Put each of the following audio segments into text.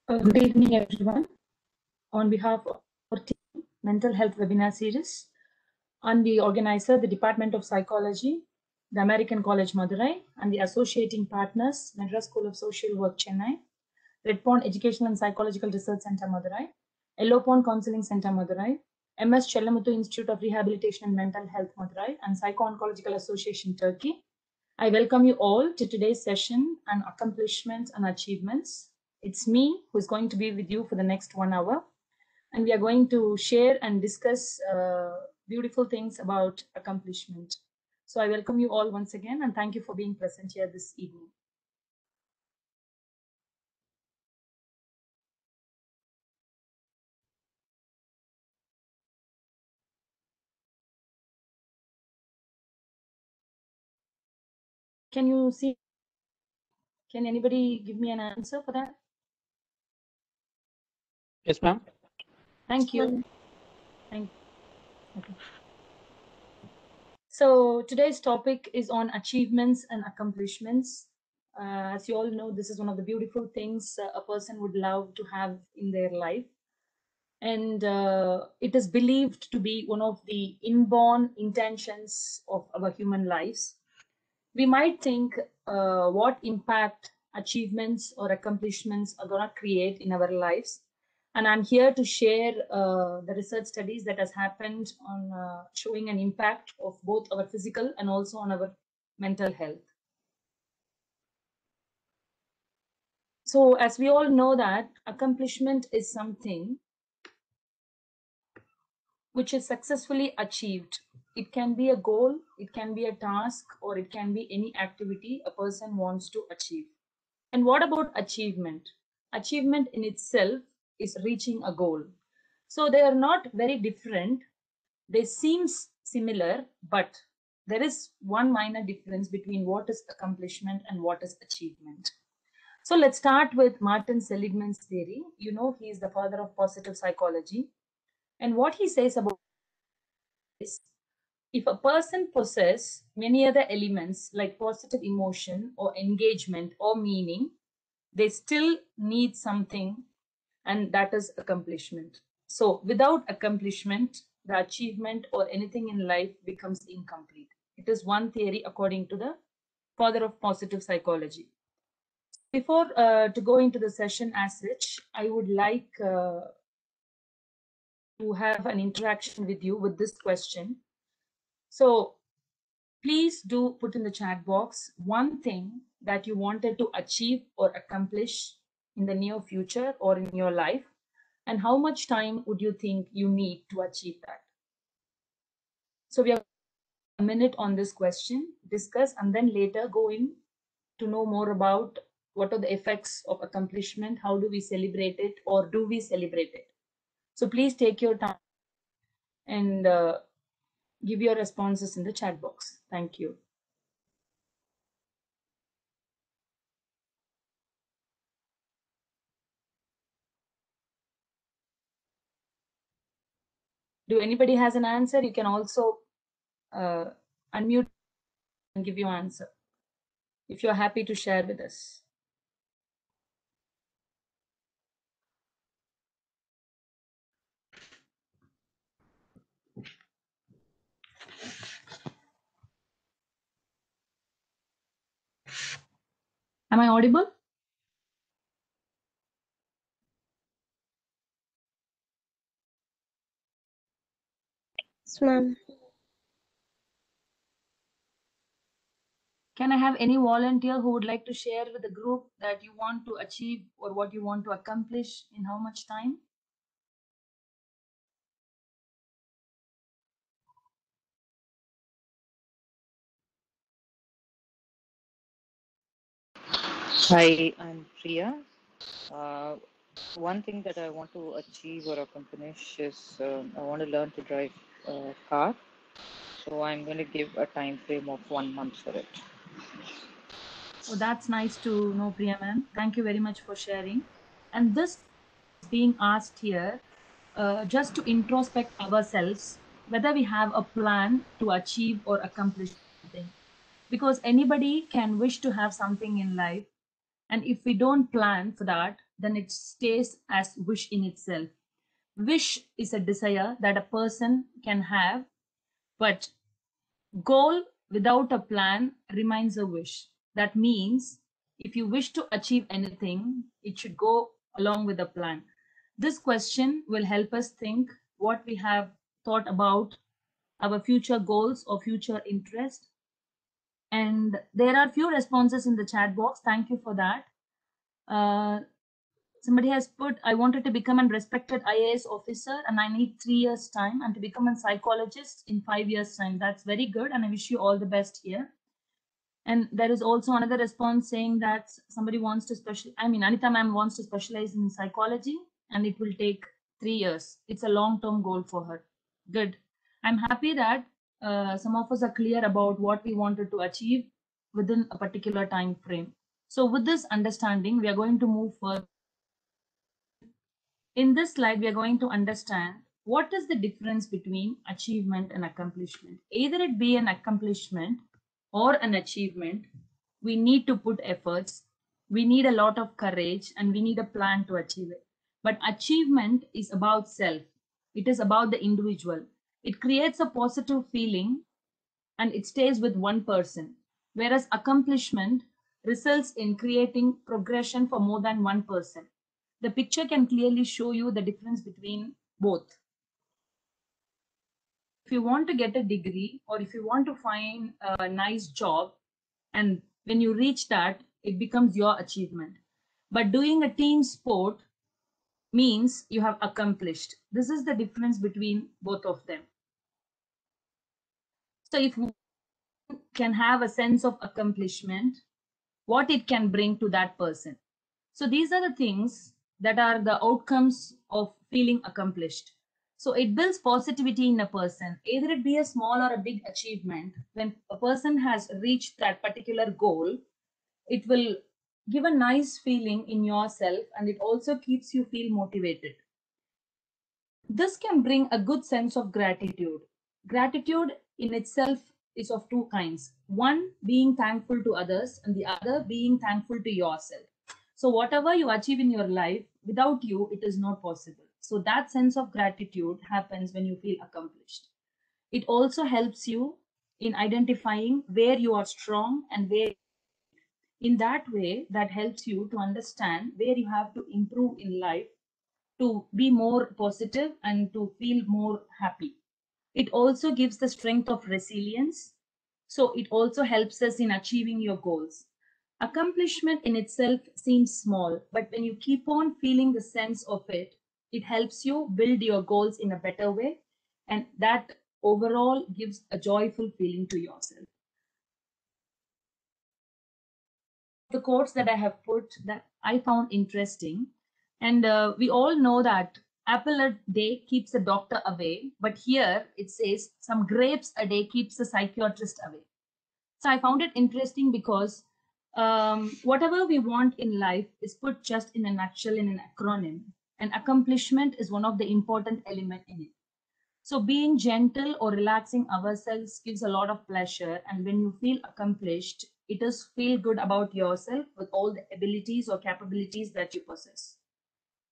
Good evening, everyone. On behalf of our team, Mental Health Webinar Series, I'm the organizer, the Department of Psychology, the American College Madurai, and the associating partners, Madras School of Social Work, Chennai, Red Pond Educational and Psychological Research Center, Madurai, Yellow Pond Counseling Center, Madurai, MS Chellamuthu Institute of Rehabilitation and Mental Health, Madurai, and Psycho-Oncological Association, Turkey. I welcome you all to today's session on accomplishments and achievements. It's me who's going to be with you for the next 1 hour, and we are going to share and discuss beautiful things about accomplishment. So I welcome you all once again, and thank you for being present here this evening. Can you see? Can anybody give me an answer for that? Yes, ma'am. Thank you. Thank you. Okay. So today's topic is on achievements and accomplishments. As you all know, this is one of the beautiful things a person would love to have in their life. And it is believed to be one of the inborn intentions of our human lives. We might think what impact achievements or accomplishments are going to create in our lives. And I'm here to share the research studies that has happened on showing an impact of both our physical and also on our mental health. So as we all know that accomplishment is something which is successfully achieved. It can be a goal, it can be a task, or it can be any activity a person wants to achieve. And what about achievement? Achievement in itself is reaching a goal. So they are not very different. They seem similar, but there is one minor difference between what is accomplishment and what is achievement. So let's start with Martin Seligman's theory. You know, he is the father of positive psychology. And what he says about is, if a person possesses many other elements like positive emotion or engagement or meaning, they still need something, and that is accomplishment. So without accomplishment, the achievement or anything in life becomes incomplete. It is one theory according to the father of positive psychology. Before to go into the session as such, I would like to have an interaction with you with this question. So please do put in the chat box one thing that you wanted to achieve or accomplish in the near future or in your life, and how much time would you think you need to achieve that? So we have a minute on this question, discuss, and then later go in to know more about what are the effects of accomplishment, how do we celebrate it, or do we celebrate it? So please take your time and give your responses in the chat box. Thank you. Do anybody has an answer? You can also unmute and give your answer if you're happy to share with us. Am I audible? Yes, ma'am. Can I have any volunteer who would like to share with the group that you want to achieve or what you want to accomplish in how much time? Hi, I'm Priya. One thing that I want to achieve or accomplish is I want to learn to drive a car. So I'm going to give a time frame of 1 month for it. Oh, that's nice to know, Priya ma'am. Thank you very much for sharing. And this is being asked here just to introspect ourselves, whether we have a plan to achieve or accomplish something. Because anybody can wish to have something in life. And if we don't plan for that, then it stays as wish in itself. Wish is a desire that a person can have, but goal without a plan remains a wish. That means if you wish to achieve anything, it should go along with a plan. This question will help us think what we have thought about our future goals or future interest. And there are few responses in the chat box. Thank you for that. Somebody has put, I wanted to become a respected IAS officer and I need 3 years time, and to become a psychologist in 5 years time. That's very good, and I wish you all the best here. And there is also another response saying that somebody wants to Anita ma'am wants to specialize in psychology and it will take 3 years. It's a long-term goal for her. Good. I'm happy that some of us are clear about what we wanted to achieve within a particular time frame. So with this understanding, we are going to move further. In this slide, we are going to understand what is the difference between achievement and accomplishment. Either it be an accomplishment or an achievement, we need to put efforts, we need a lot of courage, and we need a plan to achieve it. But achievement is about self. It is about the individual. It creates a positive feeling and it stays with one person. Whereas accomplishment results in creating progression for more than one person. The picture can clearly show you the difference between both. If you want to get a degree or if you want to find a nice job, and when you reach that, it becomes your achievement. But doing a team sport means you have accomplished. This is the difference between both of them. So if one can have a sense of accomplishment, what it can bring to that person. So these are the things that are the outcomes of feeling accomplished. So it builds positivity in a person, either it be a small or a big achievement. When a person has reached that particular goal, it will give a nice feeling in yourself and it also keeps you feel motivated. This can bring a good sense of gratitude. Gratitude in itself is of two kinds. One, being thankful to others, and the other, being thankful to yourself. So whatever you achieve in your life, without you, it is not possible. So that sense of gratitude happens when you feel accomplished. It also helps you in identifying where you are strong and where. In that way, that helps you to understand where you have to improve in life to be more positive and to feel more happy. It also gives the strength of resilience. So it also helps us in achieving your goals. Accomplishment in itself seems small, but when you keep on feeling the sense of it, it helps you build your goals in a better way. And that overall gives a joyful feeling to yourself. The quotes that I have put that I found interesting. And we all know that apple a day keeps the doctor away, but here it says some grapes a day keeps the psychiatrist away. So I found it interesting because whatever we want in life is put just in a nutshell in an acronym, and accomplishment is one of the important elements in it. So being gentle or relaxing ourselves gives a lot of pleasure, and when you feel accomplished, it is feel good about yourself with all the abilities or capabilities that you possess.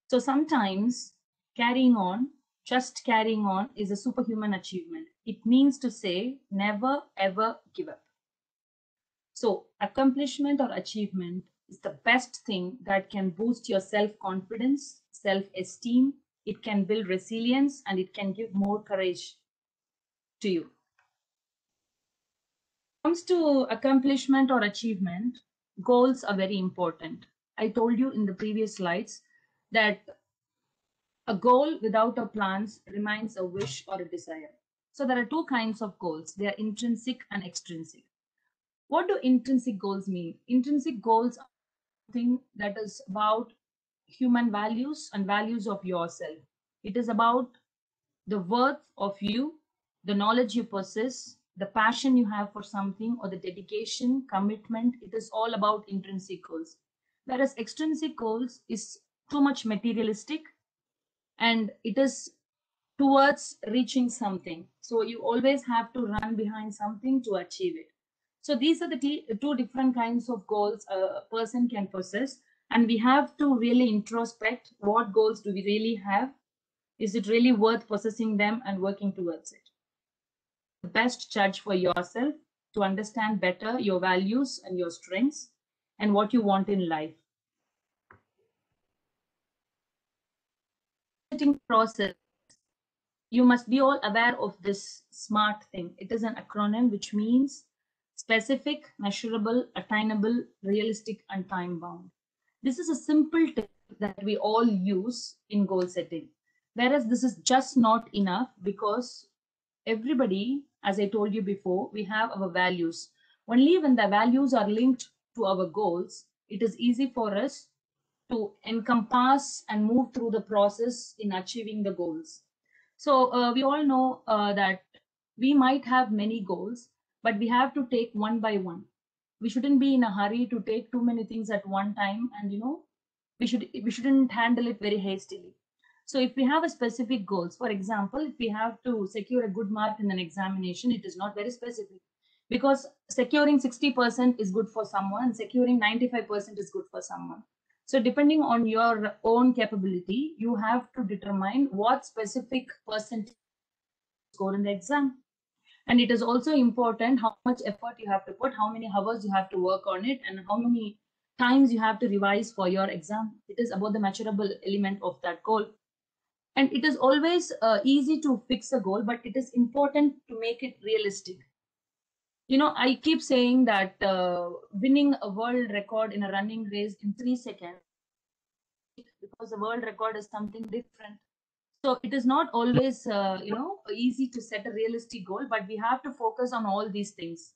So sometimes just carrying on is a superhuman achievement. It means to say never ever give up. So accomplishment or achievement is the best thing that can boost your self-confidence, self-esteem. It can build resilience and it can give more courage to you. When it comes to accomplishment or achievement, goals are very important. I told you in the previous slides that a goal without a plans remains a wish or a desire. So there are two kinds of goals. They are intrinsic and extrinsic. What do intrinsic goals mean? Intrinsic goals are something that is about human values and values of yourself. It is about the worth of you, the knowledge you possess, the passion you have for something, or the dedication, commitment. It is all about intrinsic goals. Whereas extrinsic goals is too much materialistic and it is towards reaching something. So you always have to run behind something to achieve it. So these are the two different kinds of goals a person can possess. And we have to really introspect, what goals do we really have? Is it really worth possessing them and working towards it? The best judge for yourself to understand better your values and your strengths and what you want in life. Setting process, you must be all aware of this SMART thing. It is an acronym which means specific, measurable, attainable, realistic, and time bound. This is a simple tip that we all use in goal setting. Whereas this is just not enough, because everybody, as I told you before, we have our values. Only when the values are linked to our goals, it is easy for us to encompass and move through the process in achieving the goals. So we all know that we might have many goals, but we have to take one by one. We shouldn't be in a hurry to take too many things at one time, and we shouldn't handle it very hastily. So if we have a specific goals, for example, if we have to secure a good mark in an examination, it is not very specific, because securing 60% is good for someone, securing 95% is good for someone. So depending on your own capability, you have to determine what specific percentage score in the exam. And it is also important how much effort you have to put, how many hours you have to work on it, and how many times you have to revise for your exam. It is about the measurable element of that goal. And it is always easy to fix a goal, but it is important to make it realistic. I keep saying that winning a world record in a running race in 3 seconds, because the world record is something different. So it is not always, easy to set a realistic goal, but we have to focus on all these things.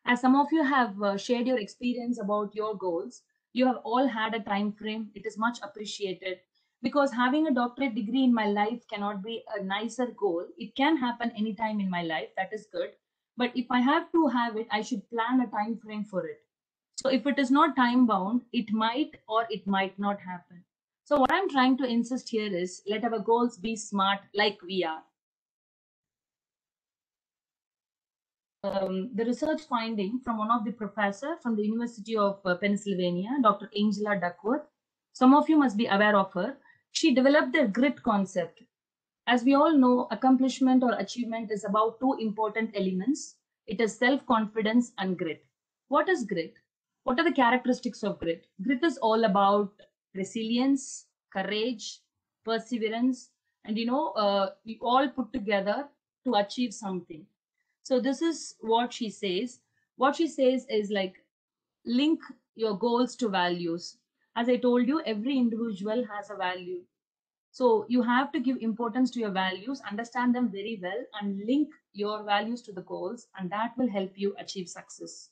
As some of you have shared your experience about your goals, you have all had a time frame. It is much appreciated, because having a doctorate degree in my life cannot be a nicer goal. It can happen anytime in my life. That is good. But if I have to have it, I should plan a time frame for it. So if it is not time bound, it might or it might not happen. So what I'm trying to insist here is, let our goals be smart like we are. The research finding from one of the professor from the University of Pennsylvania, Dr. Angela Duckworth. Some of you must be aware of her. She developed the grit concept. As we all know, accomplishment or achievement is about two important elements. It is self-confidence and grit. What is grit? What are the characteristics of grit? Grit is all about resilience, courage, perseverance, and we all put together to achieve something. So this is what she says. What she says is like, link your goals to values. As I told you, every individual has a value. So you have to give importance to your values, understand them very well, and link your values to the goals, and that will help you achieve success.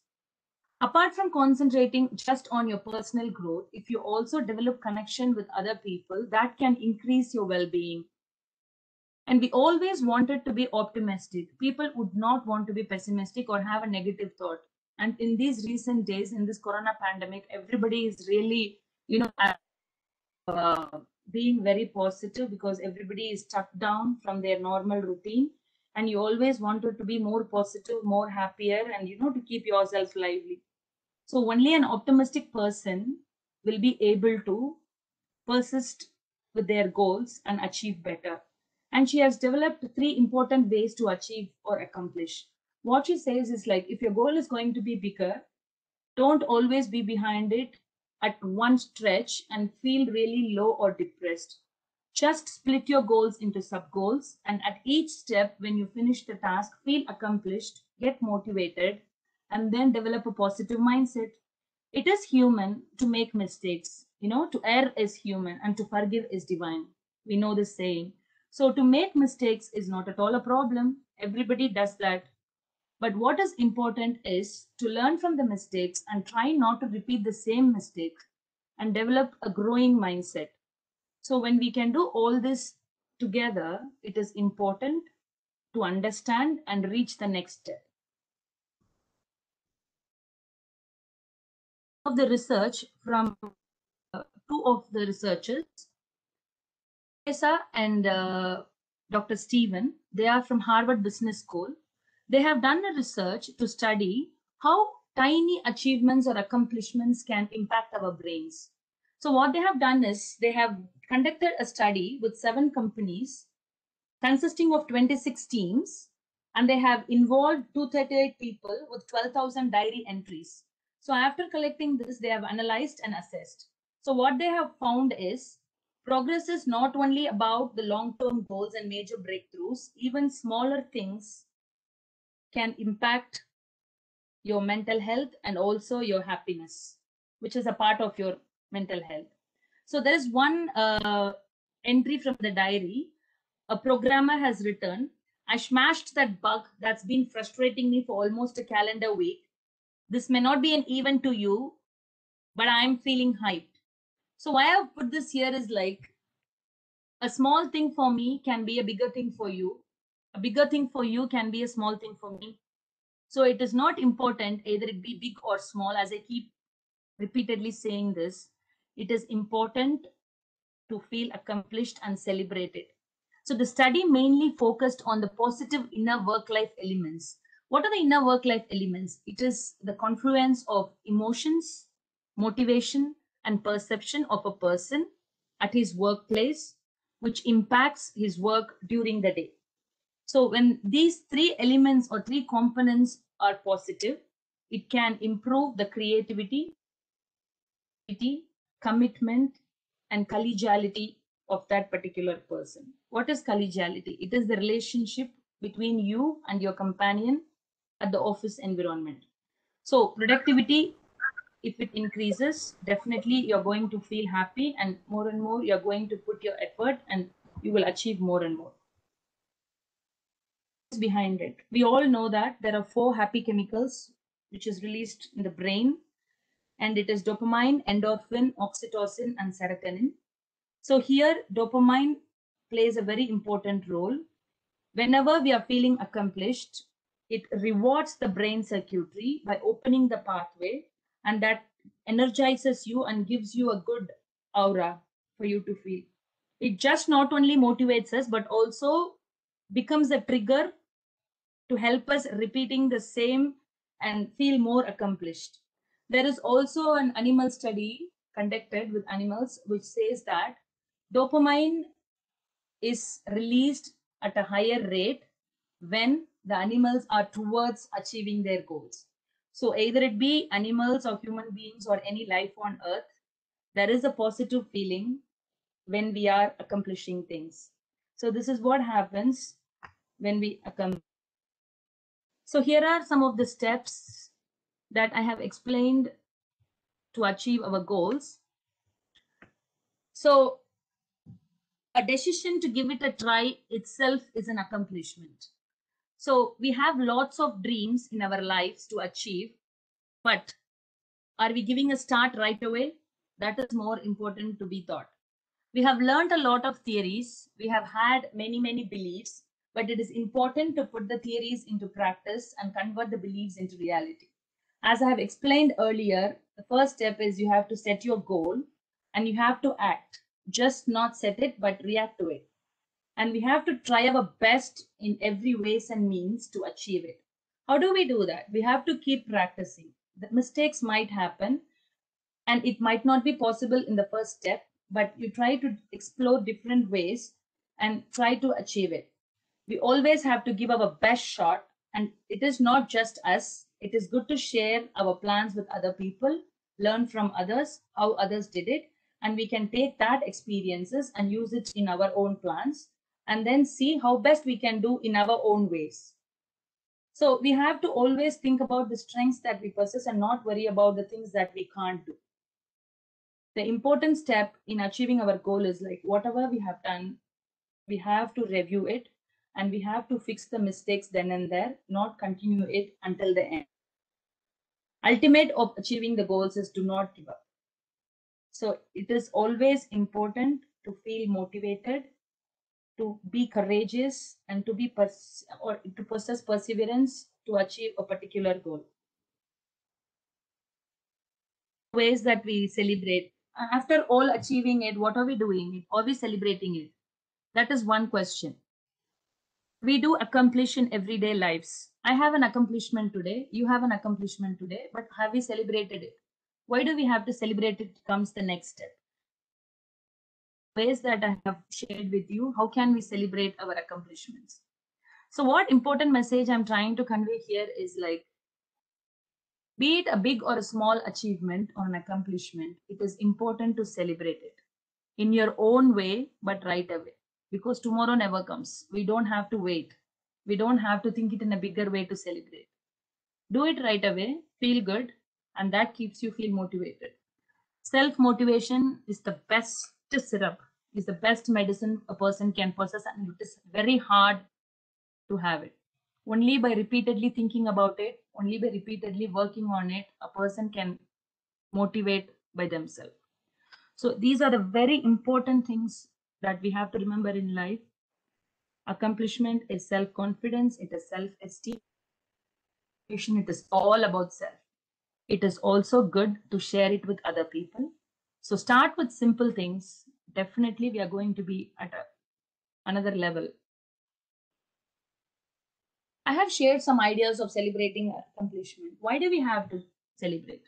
Apart from concentrating just on your personal growth, if you also develop connection with other people, that can increase your well-being. And we always wanted to be optimistic. People would not want to be pessimistic or have a negative thought. And in these recent days, in this corona pandemic, everybody is really, being very positive, because everybody is stuck down from their normal routine. And you always wanted to be more positive, more happier, and, to keep yourself lively. So only an optimistic person will be able to persist with their goals and achieve better. And she has developed 3 important ways to achieve or accomplish. What she says is like, if your goal is going to be bigger, don't always be behind it at one stretch and feel really low or depressed. Just split your goals into sub goals, and at each step, when you finish the task, feel accomplished, get motivated, and then develop a positive mindset. It is human to make mistakes. To err is human and to forgive is divine. We know this saying. So to make mistakes is not at all a problem. Everybody does that. But what is important is to learn from the mistakes and try not to repeat the same mistake and develop a growing mindset. So when we can do all this together, it is important to understand and reach the next step. Of the research from two of the researchers, Teresa and Dr. Stephen, they are from Harvard Business School. They have done a research to study how tiny achievements or accomplishments can impact our brains. So what they have done is they have conducted a study with 7 companies consisting of 26 teams, and they have involved 238 people with 12,000 diary entries. So after collecting this, they have analyzed and assessed. So what they have found is progress is not only about the long-term goals and major breakthroughs, even smaller things can impact your mental health and also your happiness, which is a part of your mental health. So there is one entry from the diary. A programmer has written, I smashed that bug that's been frustrating me for almost a calendar week. This may not be an event to you, but I'm feeling hyped. So why I've put this here is like a small thing for me can be a bigger thing for you. A bigger thing for you can be a small thing for me. So it is not important either it be big or small, as I keep repeatedly saying this. It is important to feel accomplished and celebrated. So the study mainly focused on the positive inner work-life elements. What are the inner work-life elements? It is the confluence of emotions, motivation, and perception of a person at his workplace, which impacts his work during the day. So when these 3 elements or 3 components are positive, it can improve the creativity, commitment, and collegiality of that particular person. What is collegiality? It is the relationship between you and your companion at the office environment. So productivity, if it increases, definitely you're going to feel happy, and more you're going to put your effort and you will achieve more and more. Behind it, we all know that there are 4 happy chemicals which is released in the brain, and it is dopamine, endorphin, oxytocin, and serotonin. So here dopamine plays a very important role. Whenever we are feeling accomplished, it rewards the brain circuitry by opening the pathway, and that energizes you and gives you a good aura for you to feel. It just not only motivates us, but also becomes a trigger to help us repeating the same and feel more accomplished. There is also an animal study conducted with animals which says that dopamine is released at a higher rate when the animals are towards achieving their goals. So either it be animals or human beings or any life on earth, there is a positive feeling when we are accomplishing things. So this is what happens when we accomplish. So here are some of the steps that I have explained to achieve our goals. So a decision to give it a try itself is an accomplishment. So we have lots of dreams in our lives to achieve, but are we giving a start right away? That is more important to be thought. We have learned a lot of theories. We have had many beliefs, but it is important to put the theories into practice and convert the beliefs into reality. As I have explained earlier, the first step is you have to set your goal and you have to act. Just not set it, but react to it. And we have to try our best in every ways and means to achieve it. How do we do that? We have to keep practicing. The mistakes might happen and it might not be possible in the first step, but you try to explore different ways and try to achieve it. We always have to give our best shot, and it is not just us. It is good to share our plans with other people, learn from others how others did it, and we can take that experiences and use it in our own plans, and then see how best we can do in our own ways. So we have to always think about the strengths that we possess and not worry about the things that we can't do. The important step in achieving our goal is like whatever we have done, we have to review it and we have to fix the mistakes then and there, not continue it until the end. Ultimate of achieving the goals is do not give up. So it is always important to feel motivated, to be courageous, and to be to possess perseverance to achieve a particular goal. Ways that we celebrate. After all achieving it, what are we doing? Are we celebrating it? That is one question. We do accomplish in everyday lives. I have an accomplishment today. You have an accomplishment today, but have we celebrated it? Why do we have to celebrate it? Comes the next step. ways that I have shared with you, how can we celebrate our accomplishments? So what important message I'm trying to convey here is like, be it a big or a small achievement or an accomplishment, it is important to celebrate it in your own way, but right away. Because tomorrow never comes. We don't have to wait. We don't have to think it in a bigger way to celebrate. Do it right away, feel good, and that keeps you feel motivated. Self-motivation is the best syrup, is the best medicine a person can possess, and it is very hard to have it. Only by repeatedly thinking about it, only by repeatedly working on it, a person can motivate by themselves. So these are the very important things that we have to remember in life. Accomplishment is self-confidence, it is self-esteem, it is all about self. It is also good to share it with other people. So start with simple things. Definitely we are going to be at another level. I have shared some ideas of celebrating accomplishment. Why do we have to celebrate?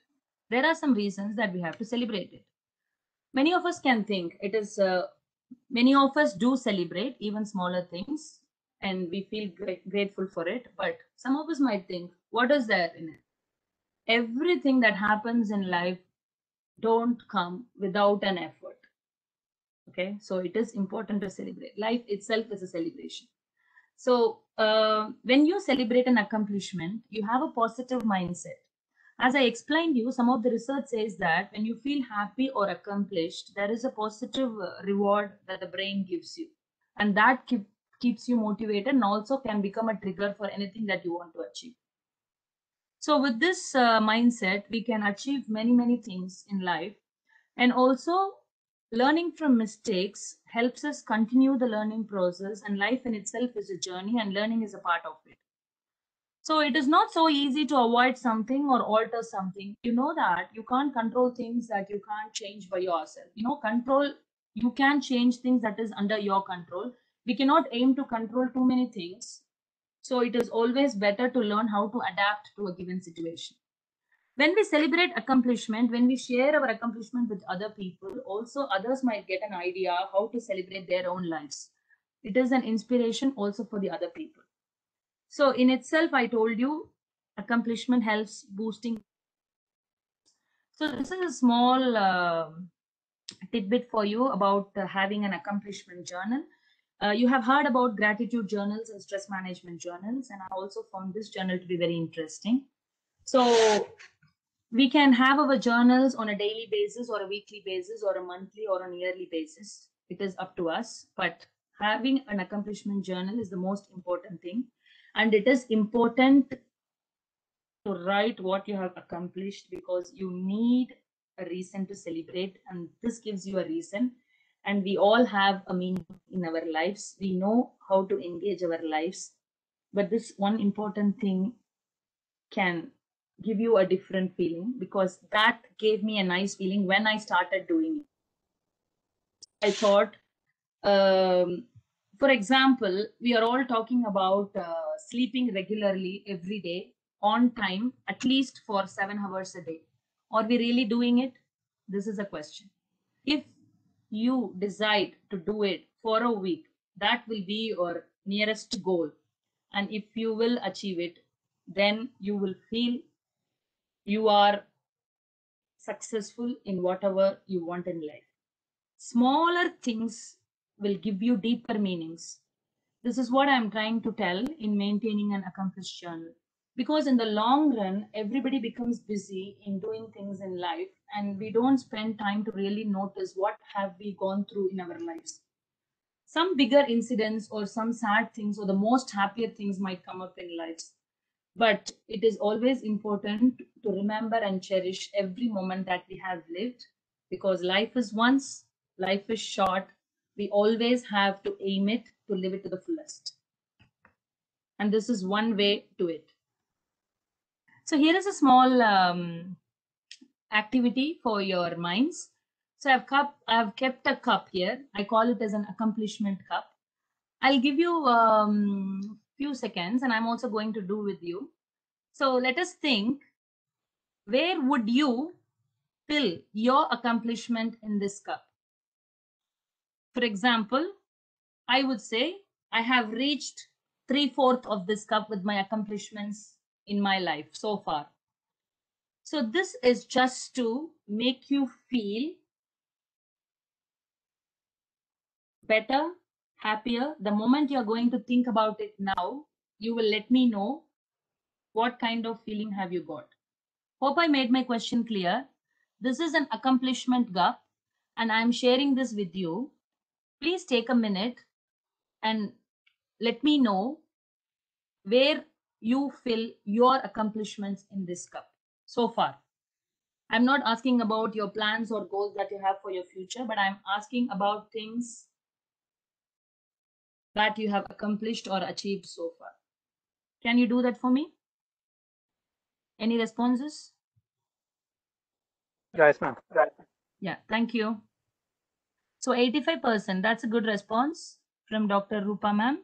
There are some reasons that we have to celebrate it. Many of us can think it is, many of us do celebrate even smaller things and we feel grateful for it. But some of us might think, what is there in it? Everything that happens in life don't come without an effort. Okay, so it is important to celebrate. Life itself is a celebration. So when you celebrate an accomplishment, you have a positive mindset. As I explained you, some of the research says that when you feel happy or accomplished, there is a positive reward that the brain gives you, and that keeps you motivated and also can become a trigger for anything that you want to achieve. So with this mindset, we can achieve many things in life. And also, learning from mistakes helps us continue the learning process, and life in itself is a journey and learning is a part of it. So it is not so easy to avoid something or alter something. You know that you can't control things that you can't change by yourself. You can change things that is under your control. We cannot aim to control too many things. So it is always better to learn how to adapt to a given situation. When we celebrate accomplishment, when we share our accomplishment with other people, also others might get an idea how to celebrate their own lives. It is an inspiration also for the other people. So in itself, I told you, accomplishment helps boosting. So this is a small tidbit for you about having an accomplishment journal. You have heard about gratitude journals and stress management journals, and I also found this journal to be very interesting. So we can have our journals on a daily basis or a weekly basis or a monthly or an yearly basis. It is up to us, but having an accomplishment journal is the most important thing. And it is important to write what you have accomplished because you need a reason to celebrate, and this gives you a reason. And we all have a meaning in our lives. We know how to engage our lives, but this one important thing can give you a different feeling, because that gave me a nice feeling when I started doing it. I thought, for example, we are all talking about sleeping regularly every day on time, at least for 7 hours a day. Are we really doing it? This is a question. If you decide to do it for a week, that will be your nearest goal. And if you will achieve it, then you will feel you are successful in whatever you want in life. Smaller things will give you deeper meanings. This is what I'm trying to tell in maintaining an accomplished journal. Because in the long run, everybody becomes busy in doing things in life, and we don't spend time to really notice what have we gone through in our lives. Some bigger incidents or some sad things or the most happier things might come up in lives. But it is always important to remember and cherish every moment that we have lived, because life is once, life is short. We always have to aim it to live it to the fullest. And this is one way to it. So here is a small activity for your minds. So I've kept a cup here. I call it as an accomplishment cup. I'll give you few seconds, and I'm also going to do with you. So let us think, where would you fill your accomplishment in this cup? For example, I would say I have reached 3/4 of this cup with my accomplishments in my life so far. So this is just to make you feel better, happier. The moment you're going to think about it now, you will let me know what kind of feeling have you got. Hope I made my question clear. This is an accomplishment cup and I'm sharing this with you. Please take a minute and let me know where you feel your accomplishments in this cup so far. I'm not asking about your plans or goals that you have for your future, but I'm asking about things that you have accomplished or achieved so far. Can you do that for me? Any responses? Yes, ma'am. Yeah, thank you. So 85%, that's a good response from Dr. Rupa ma'am.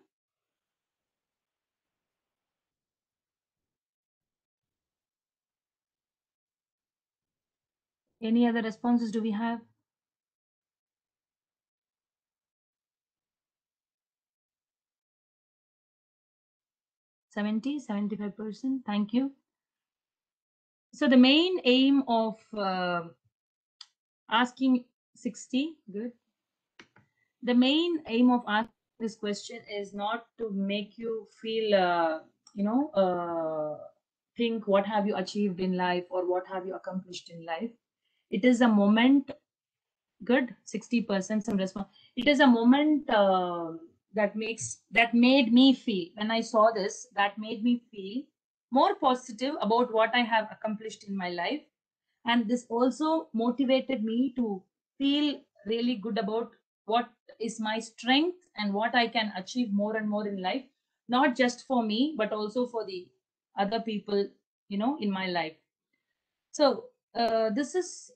Any other responses do we have? 75%. Thank you. So the main aim of asking 60, good. The main aim of asking this question is not to make you feel, think what have you achieved in life or what have you accomplished in life. It is a moment, good, 60%, some response. It is a moment that made me feel, when I saw this, that made me feel more positive about what I have accomplished in my life. And this also motivated me to feel really good about what is my strength and what I can achieve more and more in life, not just for me but also for the other people, in my life. So this is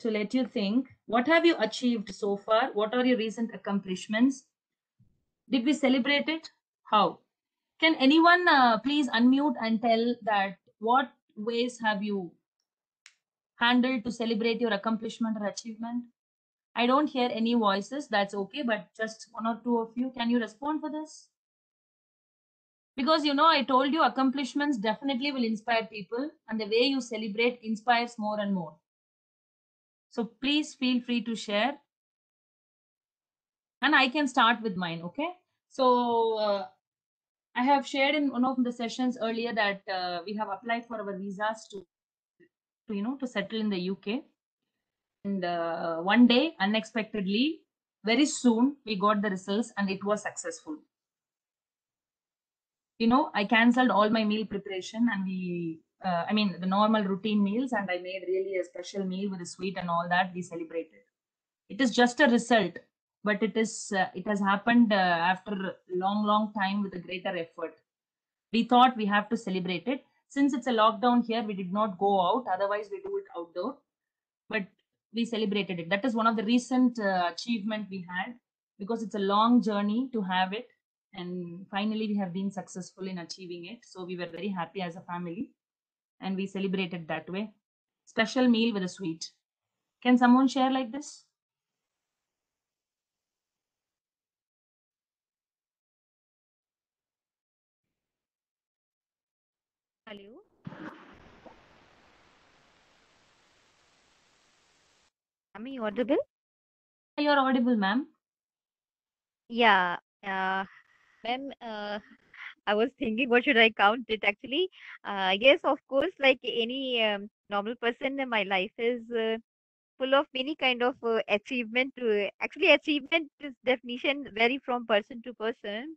to let you think, what have you achieved so far? What are your recent accomplishments? Did we celebrate it? How? Can anyone please unmute and tell that what ways have you handled to celebrate your accomplishment or achievement? I don't hear any voices. That's okay, but just one or two of you, can you respond for this? Because I told you accomplishments definitely will inspire people, and the way you celebrate inspires more and more. So please feel free to share, and I can start with mine. Okay. So I have shared in one of the sessions earlier that we have applied for our visas to settle in the UK. And one day, unexpectedly, very soon, we got the results and it was successful. I canceled all my meal preparation and the normal routine meals, and I made really a special meal with a sweet and all that. We celebrated. It is just a result, but it has happened after long time with a greater effort. We thought we have to celebrate it. Since it's a lockdown here, we did not go out. Otherwise, we do it outdoor. But we celebrated it. That is one of the recent achievement we had, because it's a long journey to have it. And finally, we have been successful in achieving it. So we were very happy as a family, and we celebrated that way. Special meal with a sweet. Can someone share like this? Hello. Am I audible? You're audible, ma'am. Yeah. Ma'am, I was thinking, what should I count it actually? Yes, of course, like any normal person, my life is full of many kind of achievement. Actually, achievement is definition vary from person to person.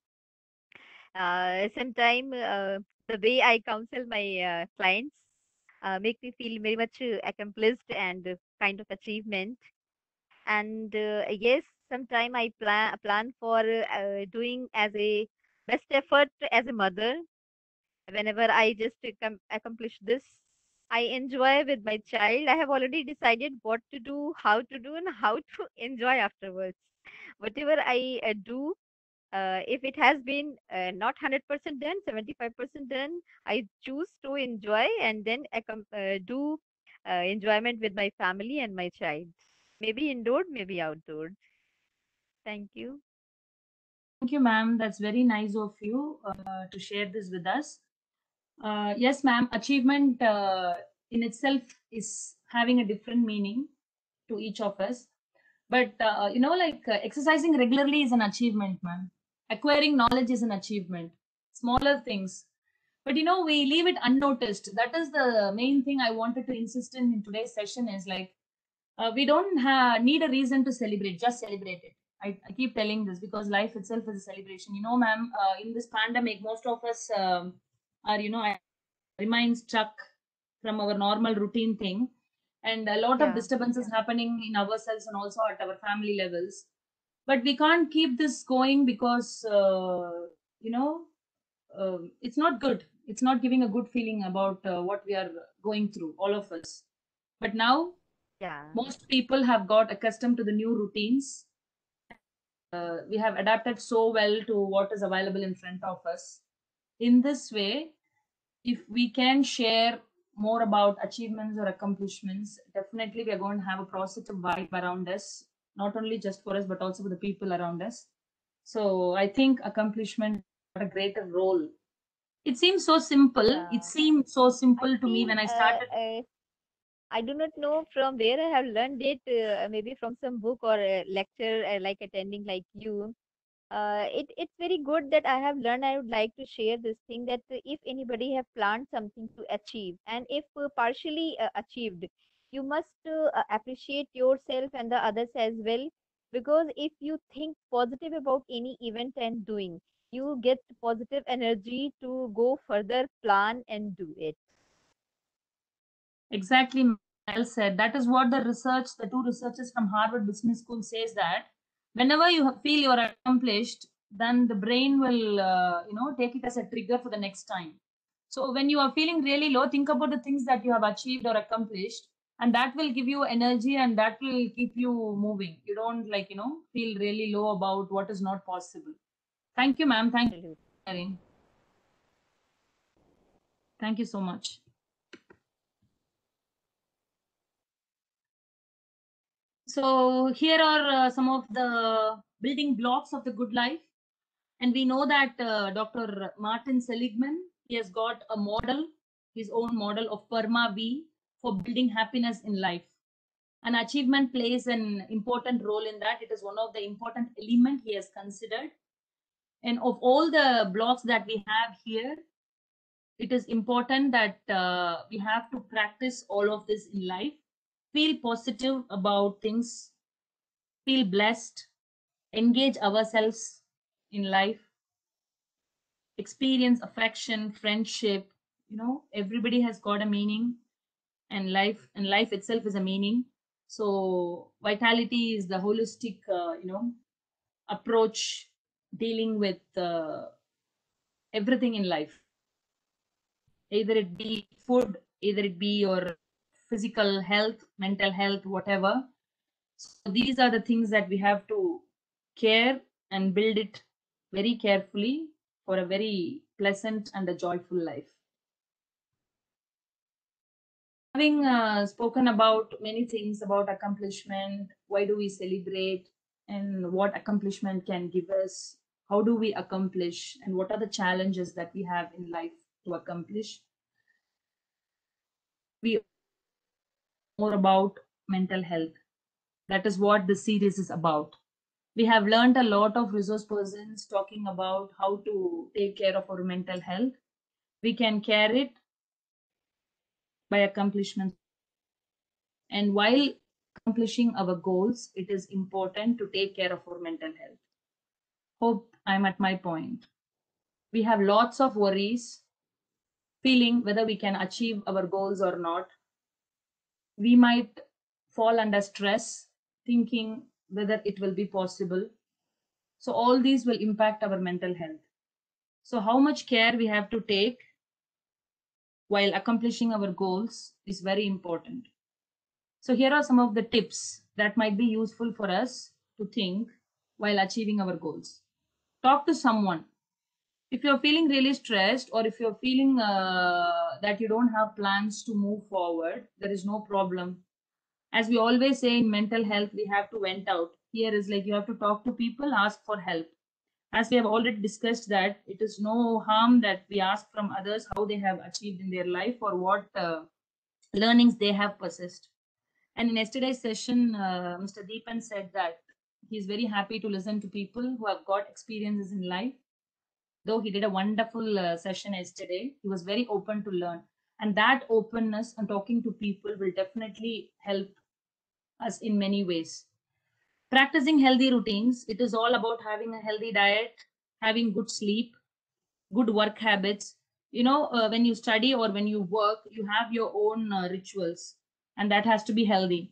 Sometime the way I counsel my clients make me feel very much accomplished and kind of achievement. And yes, sometime I plan for doing as a best effort as a mother. Whenever I just accomplish this, I enjoy with my child. I have already decided what to do, how to do, and how to enjoy afterwards. Whatever I do, if it has been not 100% done, 75% done, I choose to enjoy and then do enjoyment with my family and my child. Maybe indoor, maybe outdoor. Thank you. Thank you, ma'am. That's very nice of you to share this with us. Yes, ma'am. Achievement in itself is having a different meaning to each of us. But exercising regularly is an achievement, ma'am. Acquiring knowledge is an achievement. Smaller things, but we leave it unnoticed. That is the main thing I wanted to insist in today's session. Is like we don't need a reason to celebrate. Just celebrate it. I keep telling this because life itself is a celebration. Ma'am. In this pandemic, most of us are remain stuck from our normal routine thing, and a lot of Yeah. disturbances happening in ourselves and also at our family levels. But we can't keep this going because you know it's not good. It's not giving a good feeling about what we are going through, all of us. But now Yeah. most people have got accustomed to the new routines. We have adapted so well to what is available in front of us. In this way, if we can share more about achievements or accomplishments, definitely we are going to have a positive vibe around us, not only just for us, but also for the people around us. So I think accomplishment had a greater role. It seems so simple. It Yeah. seemed so I simple to me feel when I started. I do not know from where I have learned it, maybe from some book or a lecture, like attending like you. It's very good that I have learned. I would like to share this thing that if anybody have planned something to achieve, and if partially achieved, you must appreciate yourself and the others as well. Because if you think positive about any event and doing, you get positive energy to go further, plan and do it. Exactly, Mel said. That is what the two researchers from Harvard Business School says that whenever you feel you are accomplished, then the brain will, take it as a trigger for the next time. So when you are feeling really low, think about the things that you have achieved or accomplished, and that will give you energy and that will keep you moving. You don't feel really low about what is not possible. Thank you, ma'am. Thank you Absolutely. for sharing. Thank you so much. So here are some of the building blocks of the good life. And we know that Dr. Martin Seligman, he has got a model, his own model of PERMA V for building happiness in life. And achievement plays an important role in that. It is one of the important element he has considered. And of all the blocks that we have here, it is important that we have to practice all of this in life. Feel positive about things, feel blessed, engage ourselves in life, experience affection, friendship. Everybody has got a meaning, and life itself is a meaning. So vitality is the holistic, approach dealing with everything in life, either it be food, either it be your physical health, mental health, whatever. So these are the things that we have to care and build it very carefully for a very pleasant and a joyful life. Having spoken about many things about accomplishment, why do we celebrate, and what accomplishment can give us, how do we accomplish, and what are the challenges that we have in life to accomplish, we more about mental health. That is what this series is about. We have learned a lot of resource persons talking about how to take care of our mental health. We can care it by accomplishment. And while accomplishing our goals, it is important to take care of our mental health. Hope I'm at my point. We have lots of worries, feeling whether we can achieve our goals or not. We might fall under stress, thinking whether it will be possible. So all these will impact our mental health. So how much care we have to take while accomplishing our goals is very important. So here are some of the tips that might be useful for us to think while achieving our goals. Talk to someone. If you're feeling really stressed, or if you're feeling that you don't have plans to move forward, there is no problem. As we always say in mental health, we have to vent out. Here is like you have to talk to people, ask for help. As we have already discussed that it is no harm that we ask from others how they have achieved in their life or what learnings they have possessed. And in yesterday's session, Mr. Deepan said that he's very happy to listen to people who have got experiences in life. Though he did a wonderful session yesterday, he was very open to learn. And that openness and talking to people will definitely help us in many ways. Practicing healthy routines, it is all about having a healthy diet, having good sleep, good work habits. When you study or when you work, you have your own rituals, and that has to be healthy.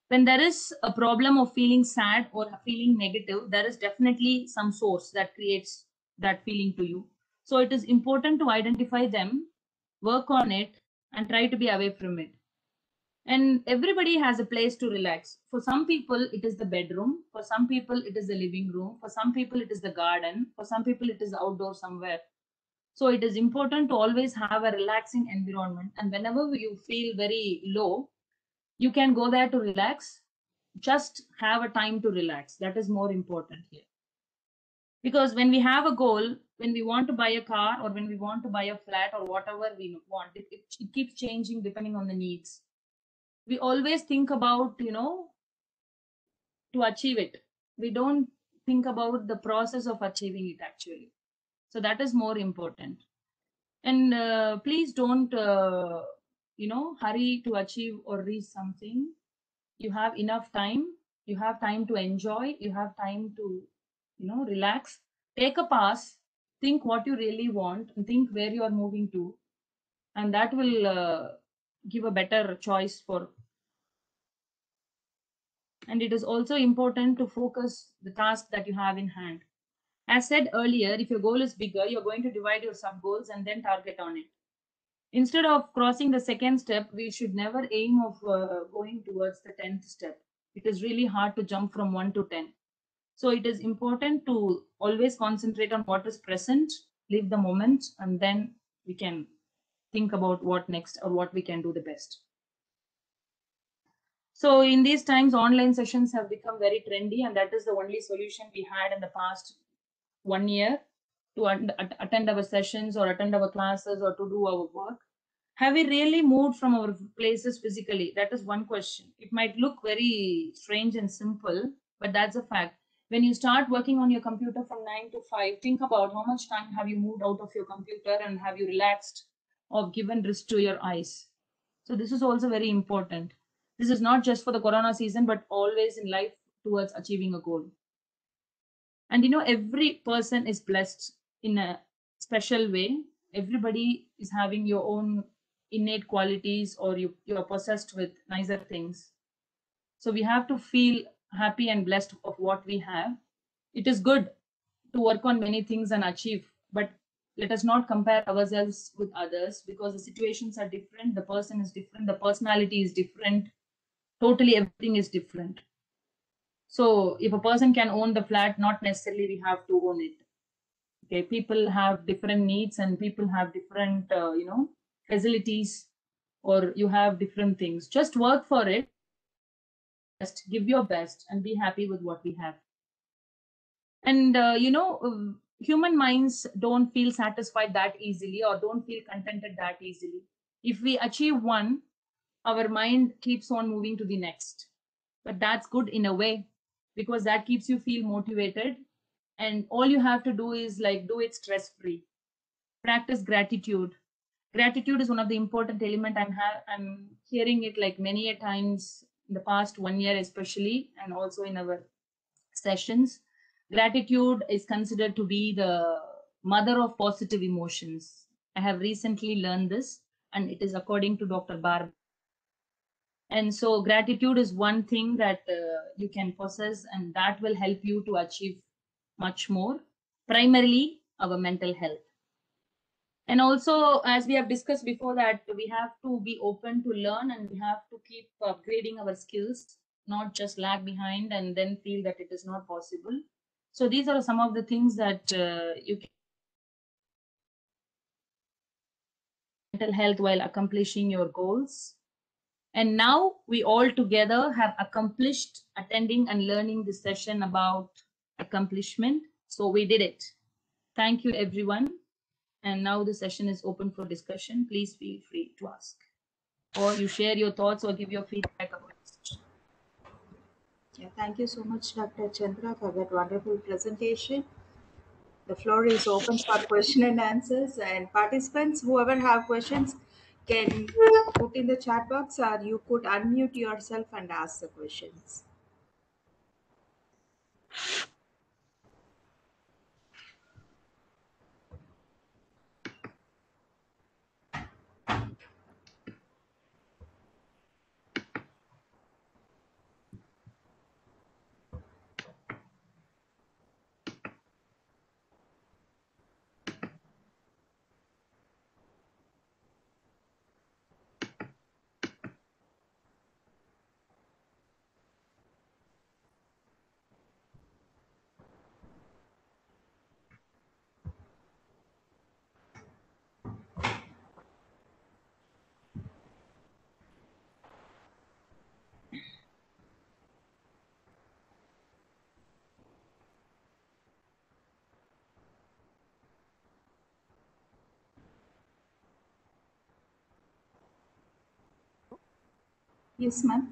When there is a problem of feeling sad or feeling negative, there is definitely some source that creates that feeling to you. So it is important to identify them, work on it, and try to be away from it. And everybody has a place to relax. For some people, it is the bedroom. For some people, it is the living room. For some people, it is the garden. For some people, it is outdoor somewhere. So it is important to always have a relaxing environment. And whenever you feel very low, you can go there to relax. Just have a time to relax. That is more important here. Because when we have a goal, when we want to buy a car or when we want to buy a flat or whatever we want, it keeps changing depending on the needs. We always think about, to achieve it. We don't think about the process of achieving it actually. So that is more important. And please don't, hurry to achieve or reach something. You have enough time. You have time to enjoy. You have time to, relax. Take a pass. Think what you really want and think where you are moving to. And that will give a better choice for. And it is also important to focus the task that you have in hand. As said earlier, if your goal is bigger, you're going to divide your sub goals and then target on it. Instead of crossing the second step, we should never aim of going towards the 10th step. It is really hard to jump from 1 to 10. So it is important to always concentrate on what is present, live the moment, and then we can think about what next or what we can do the best. So in these times, online sessions have become very trendy, and that is the only solution we had in the past 1 year to attend our sessions or attend our classes or to do our work. Have we really moved from our places physically? That is one question. It might look very strange and simple, but that's a fact. When you start working on your computer from 9 to 5, think about how much time have you moved out of your computer and have you relaxed or given rest to your eyes. So this is also very important. This is not just for the corona season, but always in life towards achieving a goal. And every person is blessed in a special way. Everybody is having your own innate qualities, or you are possessed with nicer things. So we have to feel happy and blessed of what we have. It is good to work on many things and achieve, but let us not compare ourselves with others, because the situations are different, the person is different, the personality is different, totally everything is different. So if a person can own the flat, not necessarily we have to own it. Okay, people have different needs and people have different, facilities, or you have different things. Just work for it. Just give your best and be happy with what we have. And, human minds don't feel satisfied that easily or don't feel contented that easily. If we achieve one, our mind keeps on moving to the next. But that's good in a way, because that keeps you feel motivated, and all you have to do is like do it stress free. Practice gratitude. Gratitude is one of the important element. I'm hearing it like many a times in the past 1 year especially, and also in our sessions. Gratitude is considered to be the mother of positive emotions. I have recently learned this, and it is according to Dr. Barb. And so gratitude is one thing that you can possess, and that will help you to achieve much more, primarily our mental health. And also, as we have discussed before, that we have to be open to learn and we have to keep upgrading our skills, not just lag behind and then feel that it is not possible. So these are some of the things that you can mental health while accomplishing your goals. And now we all together have accomplished attending and learning this session about accomplishment. So we did it. Thank you, everyone. And now the session is open for discussion. Please feel free to ask, or you share your thoughts or give your feedback about the session. Yeah, thank you so much, Dr. Chandra, for that wonderful presentation. The floor is open for question and answers, and participants, whoever have questions, can put in the chat box, or you could unmute yourself and ask the questions. Yes, ma'am.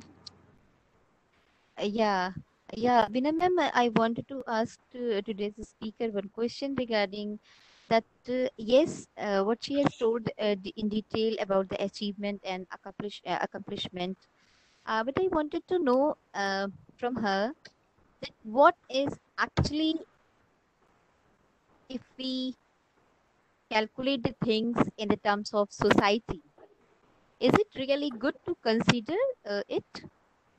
Yeah, Veena ma'am, I wanted to ask today's speaker one question regarding that. Yes, what she has told in detail about the achievement and accomplishment. But I wanted to know from her that what is actually, if we calculate the things in the terms of society, is it really good to consider it,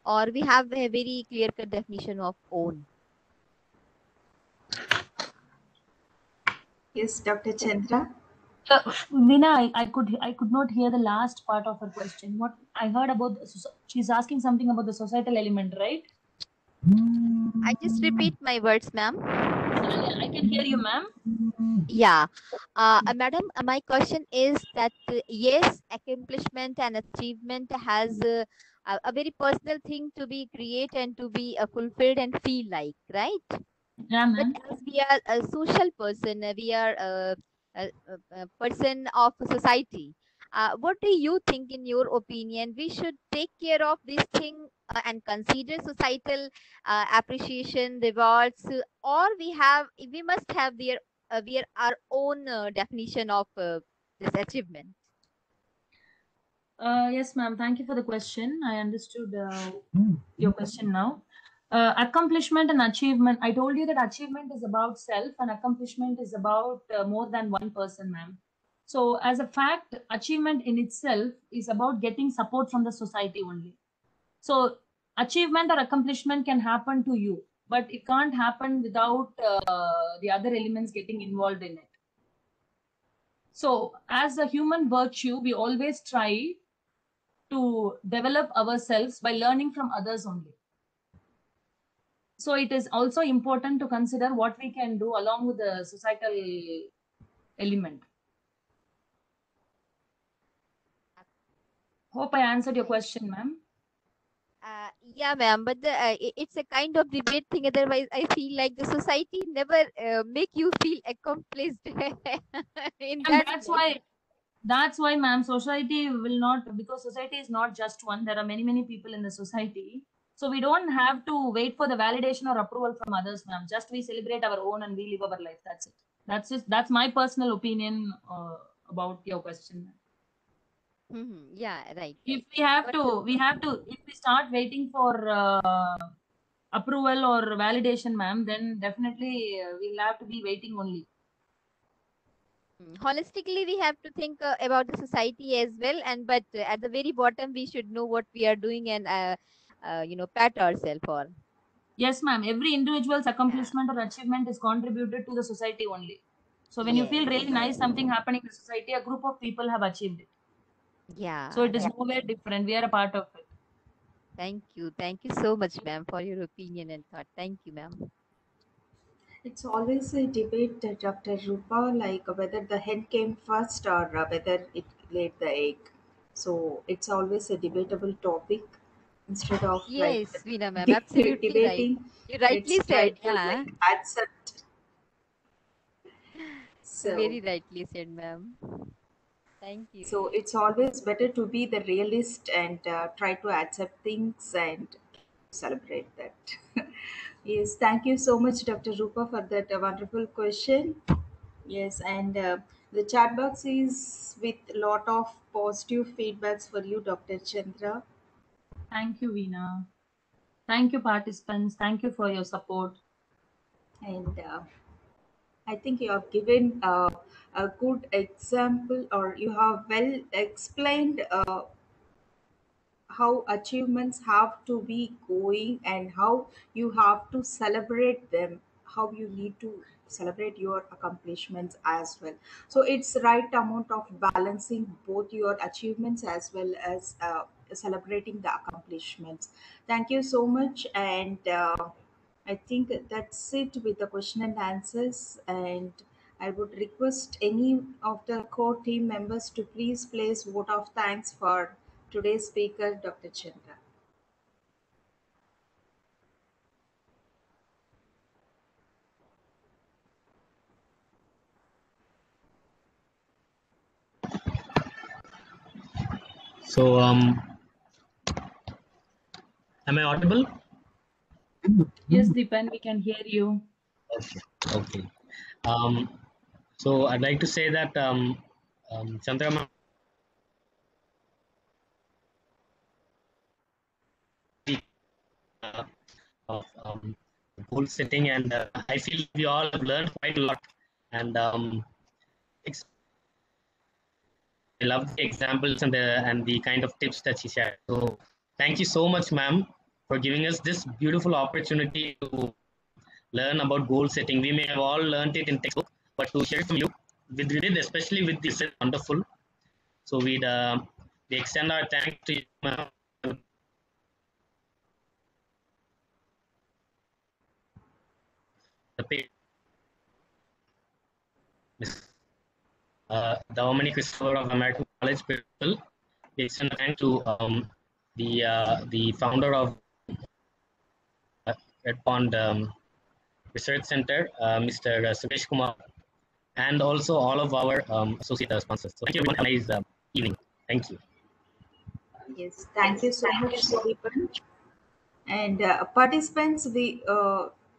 or we have a very clear-cut definition of own? Yes, Dr. Chandra. Veena, I could not hear the last part of her question. What I heard about she's asking something about the societal element, right? I just repeat my words, ma'am. I can hear you, ma'am. Yeah, madam, my question is that yes, accomplishment and achievement has a very personal thing to be create and to be fulfilled and feel like, right? Yeah, But ma'am. as we are a social person, we are a person of society. What do you think, in your opinion, we should take care of this thing and consider societal appreciation, rewards, or we must have our own definition of this achievement? Yes, ma'am. Thank you for the question. I understood your question now. Accomplishment and achievement. I told you that achievement is about self and accomplishment is about more than one person, ma'am. So, as a fact, achievement in itself is about getting support from the society only. So, achievement or accomplishment can happen to you, but it can't happen without the other elements getting involved in it. So, as a human virtue, we always try to develop ourselves by learning from others only. So it is also important to consider what we can do along with the societal element. Hope I answered your question, ma'am. Yeah, ma'am, but it's a kind of debate thing. Otherwise, I feel like the society never make you feel accomplished in And that way. that's why, ma'am, society will not, because society is not just one. There are many people in the society. So we don't have to wait for the validation or approval from others, ma'am. Just we celebrate our own and we live our life. That's it. That's my personal opinion about your question. Yeah, right, If right. we have But to, if we start waiting for approval or validation, ma'am, then definitely we'll have to be waiting only. holistically, we have to think about the society as well. And but at the very bottom, we should know what we are doing and pat ourselves for. Yes, ma'am. Every individual's Yeah. accomplishment or achievement is contributed to the society only. So when you feel Yes. really nice, something happening in the society, a group of people have achieved it. So Yeah. it is Right. nowhere different. We are a part of it. Thank you. Thank you so much, ma'am, for your opinion and thought. Thank you, ma'am. It's always a debate, Dr. Rupa, like whether the hen came first or whether it laid the egg. So it's always a debatable topic. Instead of like Yes, Veena ma'am, absolutely right. debating, You let's rightly try said, to yeah. like accept. So Very rightly said, ma'am. Thank you. so it's always better to be the realist and try to accept things and celebrate that. Yes, thank you so much, Dr. Rupa, for that wonderful question. Yes, and the chat box is with lot of positive feedbacks for you, Dr. Chandra. Thank you, Veena. Thank you, participants. Thank you for your support. And I think you have given a good example, or you have well explained how achievements have to be going and how you have to celebrate them, how you need to celebrate your accomplishments as well. So it's right amount of balancing both your achievements as well as celebrating the accomplishments. Thank you so much. And I think that's it with the question and answers. And I would request any of the core team members to please place vote of thanks for today's speaker, Dr. Chandra. So, am I audible? Yes, Deepan, we can hear you. Okay. Okay. Um, so I'd like to say that Chandra ma'am, uh, of goal setting, and I feel we all have learned quite a lot. And I love the examples and the kind of tips that she shared. So thank you so much, ma'am, for giving us this beautiful opportunity to learn about goal setting. We may have all learned it in textbook, but to share it from you, with did especially with this, is wonderful. So we extend our thanks to you, ma'am. The Dominic Christopher of American College Principal. We extend a thanks to the founder of Red Pond Research Center, Mr. Suresh Kumar, and also all of our associate sponsors. So thank you everyone. Have a nice evening. Thank you. Yes, thank you so much, Deepan. And participants, we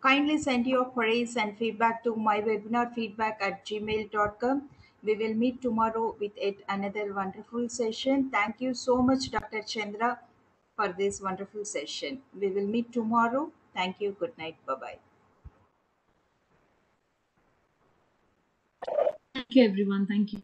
kindly send your queries and feedback to mywebinarfeedback@gmail.com. We will meet tomorrow with yet another wonderful session. Thank you so much, Dr. Chandra, for this wonderful session. We will meet tomorrow. Thank you. Good night. Bye bye. Thank you, everyone. Thank you.